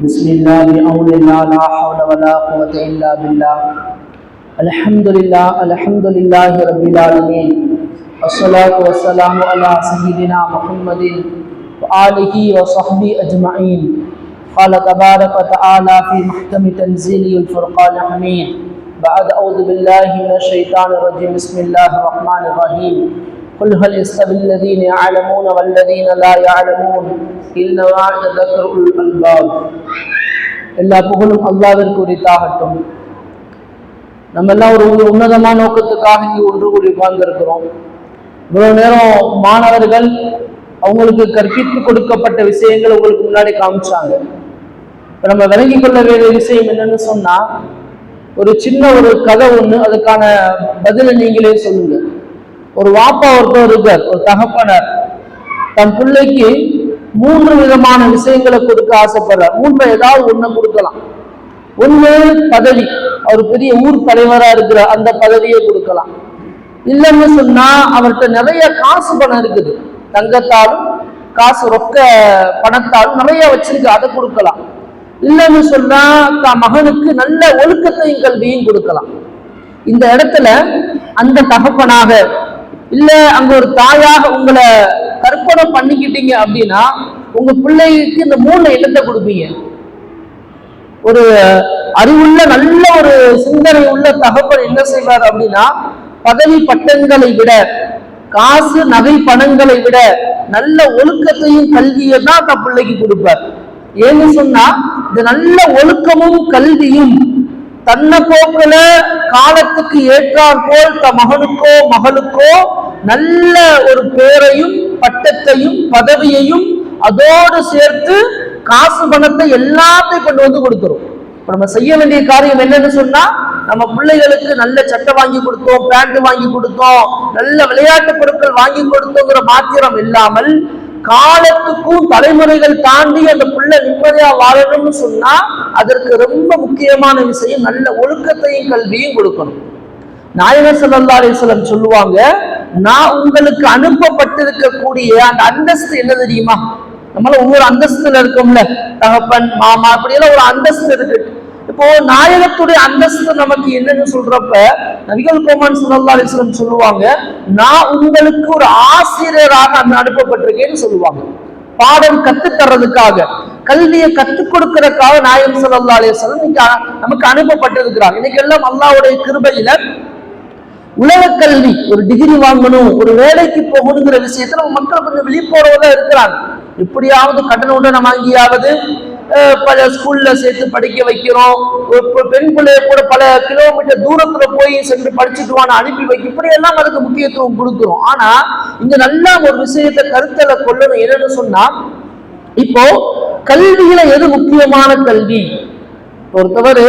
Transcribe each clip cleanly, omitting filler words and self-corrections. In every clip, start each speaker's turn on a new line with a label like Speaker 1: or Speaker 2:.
Speaker 1: بسم الله بأول الله لا حول ولا قوة إلا بالله الحمد لله رب العالمين الصلاة والسلام على سيدنا محمد وآله وصحبه أجمعين قال تبارك وتعالى في محكم تنزيله الفرقان الحميد بعد أعوذ بالله من الشيطان الرجيم بسم الله الرحمن الرحيم قل هل يستوي الذين يعلمون والذين لا يعلمون إنما يتذكر أولو الألباب. எல்லா புகழும் அல்லாஹ்விற்கு உரித்தாகட்டும். நம்ம எல்லாம் ஒரு உன்னதமான நோக்கத்துக்காக இங்கே ஒன்று கூடி உட்கார்ந்திருக்கிறோம். இவ்வளவு நேரம் மாணவர்கள் அவங்களுக்கு கற்பித்து கொடுக்கப்பட்ட விஷயங்கள் உங்களுக்கு முன்னாடி காமிச்சாங்க. இப்போ நம்ம விளங்கி கொள்ள வேண்டிய விஷயம் என்னன்னு சொன்னா, ஒரு சின்ன ஒரு கதை ஒன்று, அதுக்கான பதிலை நீங்களே சொல்லுங்க. ஒரு வாப்பா ஒருத்தர் இருக்கார், ஒரு தகப்பனர் தன் பிள்ளைக்கு 3 விதமான விஷயங்களை கொடுக்க ஆசைப்படுறார். 3 ஏதாவது ஒண்ணு கொடுக்கலாம். ஒண்ணு பதவி, அவர் பெரிய ஊர் தலைவரா இருக்கிற அந்த பதவியை கொடுக்கலாம். இல்லைன்னு சொன்னா அவர்கிட்ட நிறைய காசு பணம் இருக்குது, தங்கத்தாலும் காசு ரொக்க பணத்தாலும் நிறைய வச்சிருக்கு, அதை கொடுக்கலாம். இல்லைன்னு சொன்னா தான் மகனுக்கு நல்ல ஒழுக்கத்தையும் கல்வியும் கொடுக்கலாம். இந்த இடத்துல அந்த தகப்பனாக இல்ல அங்க ஒரு தாயாக உங்களை கற்பனை பண்ணிக்கிட்டீங்க அப்படின்னா உங்க பிள்ளைக்கு இந்த 3 இடத்தை கொடுப்பீங்க. ஒரு அறிவுள்ள நல்ல ஒரு சிந்தனை உள்ள தகப்பன் என்ன செய்வார் அப்படின்னா, பதவி பட்டங்களை விட காசு நகை பணங்களை விட நல்ல ஒழுக்கத்தையும் கல்வியை தான் தன் பிள்ளைக்கு கொடுப்பார். ஏன்னு சொன்னா இந்த நல்ல ஒழுக்கமும் கல்வியும் தன்னை போக்குல காலத்துக்கு ஏற்றாற் போல் தன் மகனுக்கோ மகளுக்கோ நல்ல ஒரு பேரையும் பட்டத்தையும் பதவியையும் அதோடு சேர்த்து காசு பணத்தை எல்லாத்தையும் கொண்டு வந்து கொடுத்துரும். இப்ப நம்ம செய்ய வேண்டிய காரியம் என்னன்னு சொன்னா, நம்ம பிள்ளைகளுக்கு நல்ல சட்டை வாங்கி கொடுத்தோம், பேண்ட் வாங்கி கொடுத்தோம், நல்ல விளையாட்டு பொருட்கள் வாங்கி கொடுத்தோங்கிற மாத்திரம் இல்லாமல் காலத்துக்கும் தலைமுறைகள் தாண்டி அந்த பிள்ளை நிம்மதியா வாழணும்னு சொன்னா அதற்கு ரொம்ப முக்கியமான விஷயம் நல்ல ஒழுக்கத்தையும் கல்வியும் கொடுக்கணும். நாயகர் ஸல்லல்லாஹு அலைஹி வஸல்லம் சொல்லுவாங்க, நான் உங்களுக்கு அனுப்பப்பட்டிருக்கக்கூடிய அந்த அந்தஸ்து என்ன தெரியுமா? நம்மள ஒவ்வொரு அந்தஸ்துல இருக்கோம்ல, தகப்பன் மாமா அப்படியெல்லாம் ஒரு அந்தஸ்து இருக்கு. இப்போ நாயகத்துடைய அந்தஸ்து நமக்கு என்னன்னு சொல்றப்ப நபிகள் கோமான் ஸல்லல்லாஹு அலைஹி வஸல்லம் சொல்லுவாங்க, நான் உங்களுக்கு ஒரு ஆசிரியராக அனுப்பப்பட்டிருக்கேன்னு சொல்லுவாங்க. பாடம் கத்து தர்றதுக்காக, கல்வியை கற்றுக் கொடுக்கறதுக்காக நாயகம் ஸல்லல்லாஹு அலைஹி வஸல்லம் நமக்கு அனுப்பப்பட்டிருக்கிறாங்க. இன்னைக்கு எல்லாம் அல்லாஹ்வுடைய கிருபையில உலக கல்வி, ஒரு டிகிரி வாங்கணும், ஒரு வேலைக்கு போகணுங்கிற விஷயத்துல மக்கள் கொஞ்சம் விழிப்போட இருக்கிறாங்க. எப்படியாவது கடன் உடனே வாங்கியாவது பல ஸ்கூல்ல சேர்த்து படிக்க வைக்கிறோம். பெண் பிள்ளைய கூட பல கிலோமீட்டர் தூரத்துல போய் சென்று படிச்சுட்டுவான அனுப்பி வைக்க, இப்படி எல்லாம் அதுக்கு முக்கியத்துவம் கொடுக்கிறோம். ஆனா இங்க நல்லா ஒரு விஷயத்தை கருத்துல கொள்ளணும். என்னன்னு சொன்னா, இப்போ கல்வியில எது முக்கியமான கல்வி? ஒருத்தவர்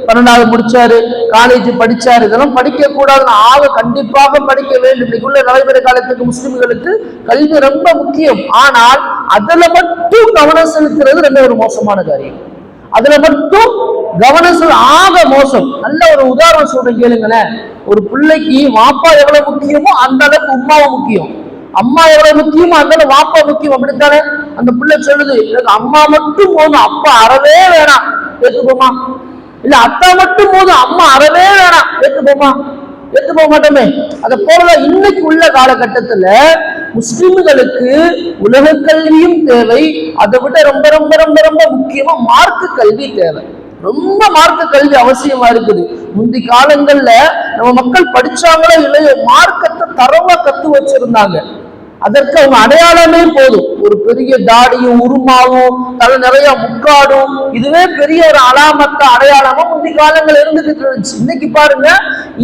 Speaker 1: 12வது முடிச்சாரு, காலேஜ் படிச்சாரு, இதெல்லாம் படிக்க கூடாதுன்னு ஆக கண்டிப்பாக படிக்க வேண்டும். இன்னைக்குள்ள நடைமுறை காலத்துக்கு முஸ்லிம்களுக்கு கல்வி ரொம்ப முக்கியம். ஆனால் அதுல மட்டும் கவனம் செலுத்துறது ரொம்ப ஒரு மோசமான காரியம். அதுல மட்டும் கவனம் ஆக மோசம். நல்ல ஒரு உதாரணம் சொல்றேன் கேளுங்களேன். ஒரு பிள்ளைக்கு வாப்பா எவ்வளவு முக்கியமோ அந்த அளவுக்கு உம்மாவும் முக்கியம். அம்மா எவ்வளவு முக்கியமோ அந்த அளவுக்கு வாப்பா முக்கியம். அப்படித்தானே அந்த பிள்ளை சொல்லுது, எனக்கு அம்மா மட்டும் போதும், அப்பா அறவே வேணாம், ஏத்துப்போமா? இல்ல அத்தா மட்டும் போதும், அம்மா அறவே வேணாம், ஏத்துப்போமா? ஏத்து போக மாட்டோமே. அதை போல இன்னைக்கு உள்ள காலகட்டத்துல முஸ்லிம்களுக்கு உலக கல்வியும் தேவை, அதை விட ரொம்ப ரொம்ப ரொம்ப ரொம்ப முக்கியமா மார்க்க கல்வி தேவை. ரொம்ப மார்க்க கல்வி அவசியமா இருக்குது. முந்தி காலங்கள்ல நம்ம மக்கள் படிச்சாங்களோ இல்லையோ மார்க்கத்தை தரவா கத்து வச்சிருந்தாங்க. அதற்கு அவங்க அடையாளமே போதும். ஒரு பெரிய தாடியும் உருமாவும் தலை நிறைய முக்காடும், இதுவே பெரிய ஒரு அலாமத்த அடையாளமா முந்தி காலங்கள் இருந்துகிட்டு இருந்துச்சு. இன்னைக்கு பாருங்க,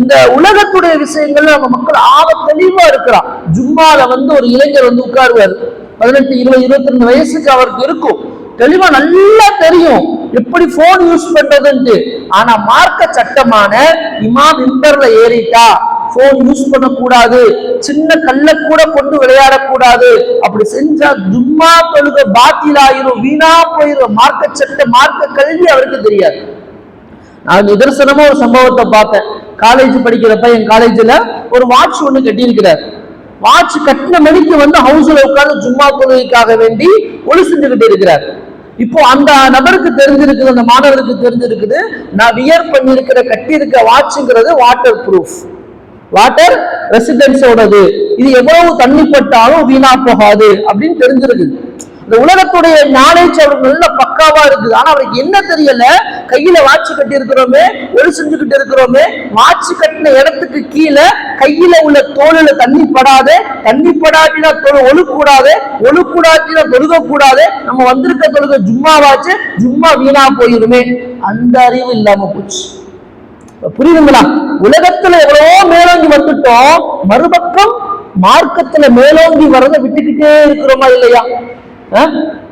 Speaker 1: இந்த உலகத்துடைய விஷயங்கள்ல நம்ம மக்கள் தெளிவா இருக்கிறான். ஜும்மால ஒரு இளைஞர் உட்காருவார், 18, 20, 22 வயசுக்கு அவருக்கு இருக்கும், தெளிவா நல்லா தெரியும் எப்படி போன் யூஸ் பண்றதுன்னு. ஆனா மார்க்க சட்டமான இமாம் மிம்பர்ல ஏறிட்டா போன் யூஸ் பண்ணக்கூடாது, சின்ன கல்ல கூட கொண்டு விளையாடக்கூடாது, அப்படி செஞ்சா ஜும்மா தொழுகை பாத்திலாயிரும், வீணா போயிரும். மார்க்க சட்ட மார்க்க கல்வி அவருக்கு தெரியாது. நான் நிதர்சனமா ஒரு சம்பவத்தை பார்த்தேன். காலேஜ் படிக்கிறப்ப என் காலேஜ்ல ஒரு வாட்ச் ஒண்ணு கட்டியிருக்கிறார். வாட்ச் கட்டின மணிக்கு ஹவுஸ்ல உட்கார்ந்து ஜும்மா தொழுகைக்காக வேண்டி ஒளி செஞ்சுக்கிட்டு இருக்கிறார். இப்போ அந்த நபருக்கு தெரிஞ்சிருக்குது, அந்த மாணவருக்கு தெரிஞ்சிருக்குது, நான் வியர் பண்ணிருக்கிற கட்டியிருக்க வாட்சுங்கிறது வாட்டர் ப்ரூஃப், வாட்டர் ரெசிடென்ஸோடது, இது எவ்வளவு தண்ணி பட்டாலும் வீணா போகாது அப்படின்னு தெரிஞ்சிருக்குது. இந்த உலகத்துடைய நாலேஜ் அவருக்கு நல்ல பக்காவா இருக்குது. ஆனா அவருக்கு என்ன தெரியல, கையில வாட்சி கட்டி இருக்கிறோமே, ஒளி செஞ்சுக்கிட்டு இருக்கிறோமே, வாட்சி கட்டின இடத்துக்கு கீழே கையில உள்ள தோலுல தண்ணி படாது, தண்ணி படாட்டினா தோல் ஒழுக்கூடாது, ஒழுக்கூடாட்டினா தொழுக கூடாது, நம்ம வந்திருக்க தொழுக ஜும்மாவாச்சு, ஜும்மா வீணா போயிருமே, அந்த அறிவு இல்லாம போச்சு. புரியுதுங்களா? உலகத்துல எவ்வளவோ மேலோங்கி வந்துட்டோம், மறுபக்கம் மார்க்கத்துல மேலோங்கி வரதை விட்டுக்கிட்டே இருக்கிறோமா இல்லையா?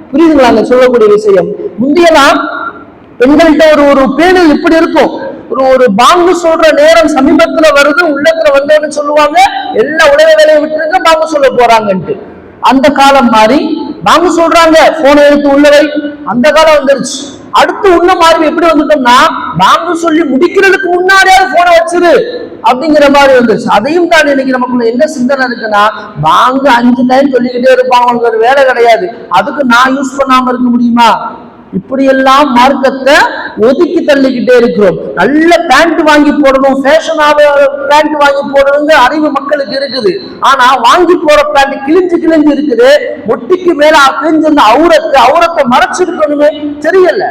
Speaker 1: புரியுதுங்களா அந்த சொல்லக்கூடிய விஷயம்? முந்தையெல்லாம் பெண்கள்கிட்ட ஒரு பேணல் இப்படி இருக்கும், ஒரு பாங்கு சொல்ற நேரம் சமீபத்துல வருது, உள்ளத்துல வந்தோன்னு சொல்லுவாங்க, எல்லா உலக வேலையை விட்டுருங்க பாங்கு சொல்ல போறாங்கன்ட்டு. அந்த காலம் மாறி பாங்கு சொல்றாங்க, போனை எடுத்து உள்ளவை, அந்த காலம் வந்துருச்சு. அடுத்து உள்ள மாறி எப்படி வந்துட்டோம்னா, பாங்கு சொல்லி முடிக்கிறதுக்கு முன்னாடியாவது போனை வச்சிரு அப்படிங்கிற மாதிரி வந்துருச்சு. அதையும் தான் இன்னைக்கு நமக்குள்ள என்ன சிந்தனை இருக்குன்னா, பாங்கு 5 டைம் சொல்லிக்கிட்டே இருப்பாங்க, அவங்களுக்கு ஒரு வேலை கிடையாது, அதுக்கு நான் யூஸ் பண்ணாம இருக்க முடியுமா? இப்படியெல்லாம் மார்க்கத்தை ஒதுக்கி தள்ளிக்கிட்டே இருக்கிறோம். நல்ல பேண்ட் வாங்கி போடணும், ஃபேஷனாக பேண்ட் வாங்கி போடணுங்க அறிவு மக்களுக்கு இருக்குது. ஆனா வாங்கி போற பேண்ட் கிழிஞ்சு இருக்குது, ஒட்டிக்கு மேல கிழிஞ்சு அவுரத்தை மறைச்சிருக்கணுமே தெரியல.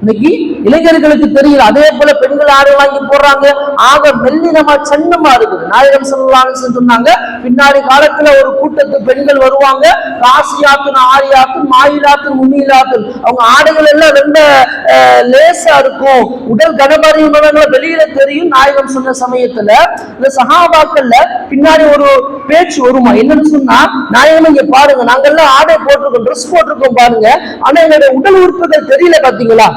Speaker 1: இன்னைக்கு இளைஞர்களுக்கு தெரியல. அதே போல பெண்கள் ஆடை வாங்கி போடுறாங்க, ஆக மெல்லினமா சன்னமா இருக்குது. நாயகம் ஸல்லல்லாஹு அலைஹி வஸல்லம் சொன்னாங்க, பின்னாடி காலத்துல ஒரு கூட்டத்து பெண்கள் வருவாங்க, காசியாத்துன் ஆரியாத்துன் மாயிலாத்துன் முமீலாத்துன், அவங்க ஆடைகள் எல்லாம் ரொம்ப லேசா இருக்கும், உடல் கனபாரி உணவங்களை வெளியில தெரியும். நாயகம் சொன்ன சமயத்துல இந்த சஹாபாக்கள்ல பின்னாடி ஒரு பேச்சு வருமா, என்னன்னு சொன்னா, நாயகம் இங்க பாருங்க, நாங்கெல்லாம் ஆடை போட்டிருக்கோம், ட்ரெஸ் போட்டிருக்கோம் பாருங்க, ஆனா எங்களுடைய உடல் உறுப்புகள் தெரியல பாத்தீங்களா?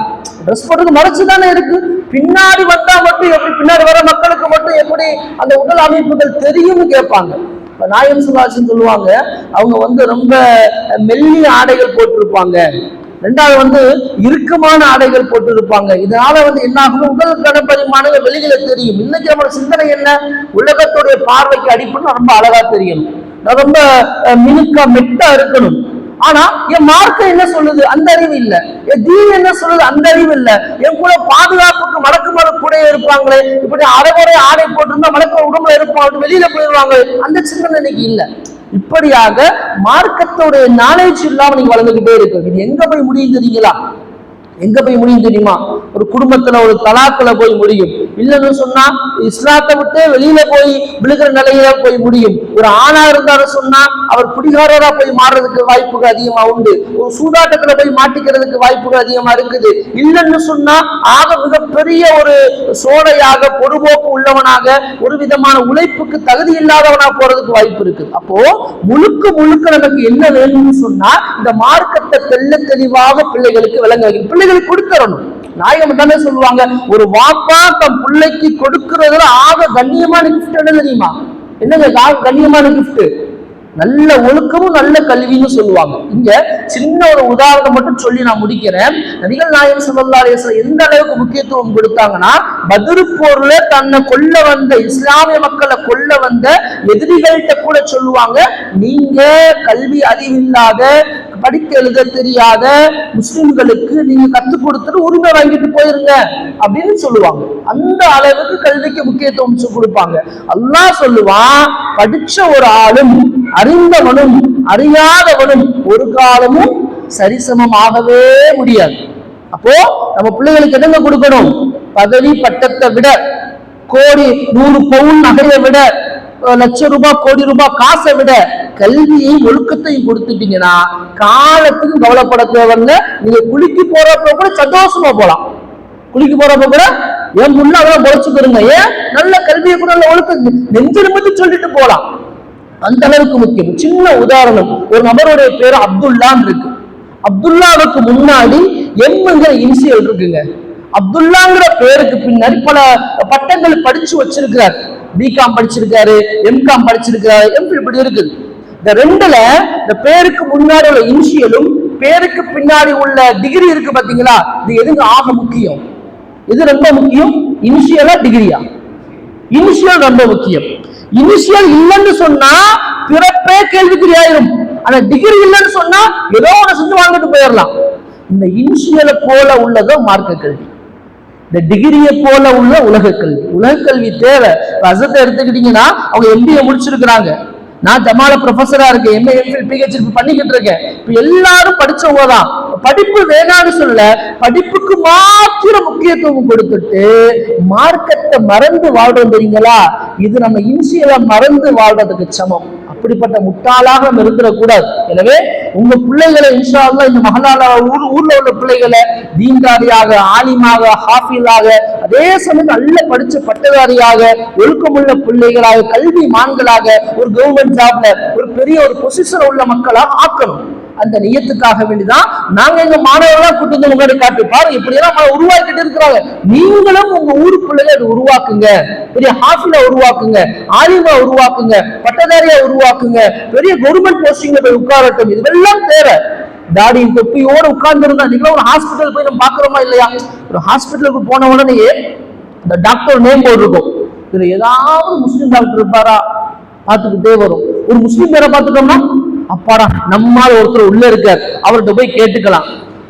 Speaker 1: ட்ரெஸ் போட்டு மறைச்சுதானே இருக்கு, பின்னாடி வந்தா மட்டும் எப்படி, பின்னாடி வர மக்களுக்கு மட்டும் எப்படி அந்த உடல் அமைப்புகள் தெரியும்னு கேட்பாங்க. நாயகம் ஸல்லல்லாஹு அலைஹி சொல்லுவாங்க, அவங்க ரொம்ப மெல்லிய ஆடைகள் போட்டிருப்பாங்க, ரெண்டாவது இறுக்கமான ஆடைகள் போட்டு இருப்பாங்க. இதனால என்ன ஆகும், உடல் கனப்பரிமாணங்கள் வெளியில தெரியும். இன்னைக்கு நம்மளோட சிந்தனை என்ன, உலகத்துடைய பார்வைக்கு அடிப்படை ரொம்ப அழகா தெரியணும், ரொம்ப மினுக்கா மெட்டா இருக்கணும். ஆனா என் மார்க்கம் என்ன சொல்லுது, அந்த அறிவு இல்ல. என் தீன் என்ன சொல்லுது, அந்த அறிவு இல்ல. என் கூட பாதுகாப்புக்கு மலக்குமார கூட இருப்பாங்களே, இப்படி அரைகுறை ஆடை போட்டிருந்தா மலக்கு உடம்புல இருப்பாங்க, வெளியில போயிடுவாங்க, அந்த சிந்தனை இன்னைக்கு இல்ல. இப்படியாக மார்க்கத்தோட நாலேஜ் இல்லாம நீங்க வளர்ந்துகிட்டே இருக்கு. இது எங்க போய் முடியும் தெரியுங்களா? எங்க போய் முடியும் தெரியுமா? ஒரு குடும்பத்துல ஒரு தலாக்குல போய் முடியும். இல்லைன்னு சொன்னா இஸ்லாத்தை விட்டு வெளியில போய் விழுகிற நிலையில போய் முடியும். ஒரு ஆணா இருந்தாரு சொன்னா அவர் குடிகாரரா போய் மாறுறதுக்கு வாய்ப்புகள் அதிகமா உண்டு. ஒரு சூதாட்டத்துல போய் மாட்டிக்கிறதுக்கு வாய்ப்புகள் அதிகமா இருக்குது. இல்லைன்னு சொன்னா ஆக மிகப்பெரிய ஒரு சோடையாக, பொறுபோக்கு உள்ளவனாக, ஒரு விதமான உழைப்புக்கு தகுதி இல்லாதவனா போறதுக்கு வாய்ப்பு இருக்குது. அப்போ முழுக்க நமக்கு என்ன வேணும்னு சொன்னா, இந்த மார்க்கத்தை தெள்ள தெளிவாக பிள்ளைகளுக்கு விளங்க வைக்கணும், கொடுத்துறணும். நாயகம் தானே சொல்லுவாங்க, ஒரு வாப்பா தம் பிள்ளைக்கு கொடுக்கிறதுல ஆக கண்ணியமான கிஃப்ட் என்ன தெரியுமா? என்னங்க கண்ணியமான கிஃப்ட்? நல்ல ஒழுக்கமும் நல்ல கல்வின்னு சொல்லுவாங்க. இங்க சின்ன ஒரு உதாரணம் மட்டும் சொல்லி நான் முடிக்கிறேன். நபிகள் நாயகம் ஸல்லல்லாஹு அலைஹி வஸல்லம் எந்த அளவுக்கு முக்கியத்துவம் கொடுத்தாங்கன்னா, பத்ர் போர்ல தன்னை கொல்ல வந்த இஸ்லாமிய மக்களை கொல்ல வந்த எதிரிகள்கிட்ட கூட சொல்லுவாங்க, நீங்க கல்வி அறிவில்லாத, படிக்க எழுத தெரியாத முஸ்லிம்களுக்கு நீங்க கத்துக் கொடுத்துட்டு உரிமை வாங்கிட்டு போயிருங்க அப்படின்னு சொல்லுவாங்க. அந்த அளவுக்கு கல்விக்கு முக்கியத்துவம் கொடுப்பாங்க. அல்லாஹ் சொல்லுவான், படிச்ச ஒரு ஆளும் அறிந்தவனும் அறியாதவனும் ஒரு காலமும் சரிசமமாகவே முடியாது. அப்போ நம்ம பிள்ளைகளுக்கு என்னங்க கொடுக்கணும்? பதவி பட்டத்தை விட, கோடி 100 பவுன் நகையை விட, லட்சம் ரூபாய் கோடி ரூபாய் காசை விட கல்வியை ஒழுக்கத்தையும் கொடுத்துட்டீங்கன்னா காலத்துக்கு கவலைப்பட தேவையில்ல. நீங்க குளிக்கு போறப்ப கூட சந்தோஷமா போலாம். குளிக்கு போறப்ப கூட என் முன்ன அவரை பொழைச்சுக்கிறீங்க, ஏன் நல்ல கல்வியை கூட நல்ல ஒழுக்க நெஞ்சிரும்பி சொல்லிட்டு போலாம். அந்த அளவுக்கு முக்கியம். சின்ன உதாரணம், ஒரு நபருடைய பேரு அப்துல்லான்னு இருக்கு. அப்துல்லாவுக்கு முன்னாடி எம்ங்கிற இனிஷியல் இருக்குங்க. அப்துல்லாங்கிற பேருக்கு பின்னாடி பல பட்டங்கள் படிச்சு வச்சிருக்கிறார். பிகாம் படிச்சிருக்காரு, எம்காம் படிச்சிருக்காரு, எம்பில் இப்படி இருக்குது. இந்த ரெண்டுல இந்த பேருக்கு முன்னாடி உள்ள இனிஷியலும் பேருக்கு பின்னாடி உள்ள டிகிரி இருக்கு பாத்தீங்களா, இது எதுங்க ஆக முக்கியம்? இது ரொம்ப முக்கியம். இனிஷியலா டிகிரியா? இனிஷியல் ரொம்ப முக்கியம். இனிஷியல் இல்லைன்னு சொன்னா பிறப்பே கேள்விக்குறியாயிரும். ஆனா டிகிரி இல்லைன்னு சொன்னா ஏதோ ஒண்ணு செஞ்சு வாங்கிட்டு போயிடலாம். இந்த இன்சியலை போல உள்ளதோ மார்க்க கல்வி, இந்த டிகிரியை போல உள்ள உலக கல்வி. உலக கல்வி தேவை. அசத்தை எடுத்துக்கிட்டீங்கன்னா அவங்க MBA முடிச்சிருக்கிறாங்க, நான் ஜமால ப்ரொஃபஸரா இருக்கேன், MA MPhil PhD பண்ணிக்கிட்டு இருக்கேன். இப்ப எல்லாரும் படிச்சவங்க தான். படிப்பு வேணான்னு சொல்ல, படிப்புக்கு மாத்திரம் முக்கியத்துவம் கொடுத்துட்டு மார்க்கத்தை மறந்து வாழ்றோம் தெரியுங்களா? இது நம்ம இன்சியலை மறந்து வாழ்றதுக்கு சமம். அப்படிப்பட்ட முட்டாளாக நம்ம இருந்துடக்கூடாது. எனவே உங்க பிள்ளைகளை இன்ஷா அல்லாஹ் இந்த மஹல்லால ஊர்ல உள்ள பிள்ளைகளை தீன்தாரியாக, ஆலிமாக, ஹாஃபிலாக, அதே சமயம் நல்ல படிச்ச பட்டதாரியாக, ஒழுக்கமுள்ள பிள்ளைகளாக, கல்வி மான்களாக, ஒரு கவர்மெண்ட் ஜாப்ல ஒரு பெரிய ஒரு பொசிஷன் உள்ள மக்களாக ஆக்கணும். அந்த நியத்துக்காக வேண்டிதான் நாங்க எங்க மாணவர்களா கூட்டு வந்து முன்னாடி காட்டி பாருங்க, இப்படி எல்லாம் உருவாக்கிட்டு இருக்கிறாங்க. நீங்களும் உங்க ஊரு பிள்ளைகளை உருவாக்குங்க, பெரிய ஹாஃபிலா உருவாக்குங்க, ஆலிமா உருவாக்குங்க, பட்டதாரியா உருவாக்குங்க, பெரிய கவர்மெண்ட் போஸ்டிங்ல போய் உட்காரட்டும். இதெல்லாம் தேவை. தாடியின் தொப்பியோட உட்கார்ந்து இருந்தா நீங்களும் ஒரு ஹாஸ்பிட்டல் போய் நம்ம பாக்குறோமா இல்லையா? ஒரு ஹாஸ்பிட்டலுக்கு போன உடனே இந்த டாக்டர் நேம் போர்டு இருக்கும், இதுல ஏதாவது முஸ்லீம் டாக்டர் இருப்பாரா பார்த்துக்கிட்டே வரும். ஒரு முஸ்லீம் பேரை பார்த்துட்டோம்னா அப்பாடா நம்மால் ஒருத்தர் உள்ள இருக்கார், அவர்கிட்ட போய் கேட்டுக்கலாம்.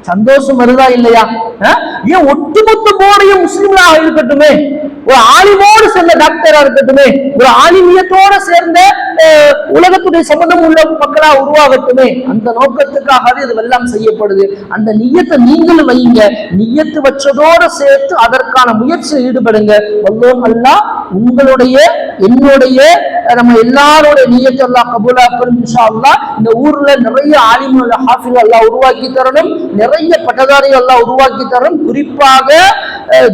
Speaker 1: சந்தோஷம் வருதா இல்லையா? ஏன் ஒட்டுமொத்த போர்டையும் முஸ்லிம்களா இருக்கட்டுமே, ஒரு ஆலிமோடு சேர்ந்த டாக்டரா இருக்கட்டுமே, ஒரு ஆலிமியத்தோட சேர்ந்த உலகத்துடைய சம்பந்தம் உள்ள மக்களா உருவாகட்டுமே, அந்த நோக்கத்துக்காக இது எல்லாம் செய்யப்படுது. அந்த நியத்தை நீங்களும் வைங்க. நியத்து வச்சதோட சேர்த்து அதற்கான முயற்சியில் ஈடுபடுங்க. வல்லோன் அல்லாஹ் உங்களுடைய என்னுடைய நம்ம எல்லாரோட நியத்தை அல்லாஹ் கபூலாக்கணும் இன்ஷா அல்லாஹ். இந்த ஊர்ல நிறைய ஆலிம்கள் ஹாஃபில் அல்லாஹ் உருவாக்கி தரணும், நிறைய பட்டதாரி அல்லாஹ் உருவாக்கி தரணும். குறிப்பாக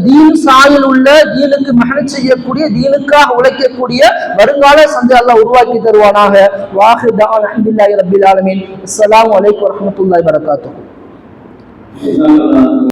Speaker 1: தீன் சாயல் உள்ள, தீனுக்கு மெஹனத் செய்யக்கூடிய, தீனுக்காக உழைக்கக்கூடிய வருங்கால சந்தை அல்லாஹ் உருவாக்கி தருவானாக. வாஹிர் தஅவானா அல்ஹம்துலில்லாஹி ரப்பில் ஆலமீன். அஸ்ஸலாமு அலைக்கும் வரஹ்மத்துல்லாஹி வபரகாத்துஹு.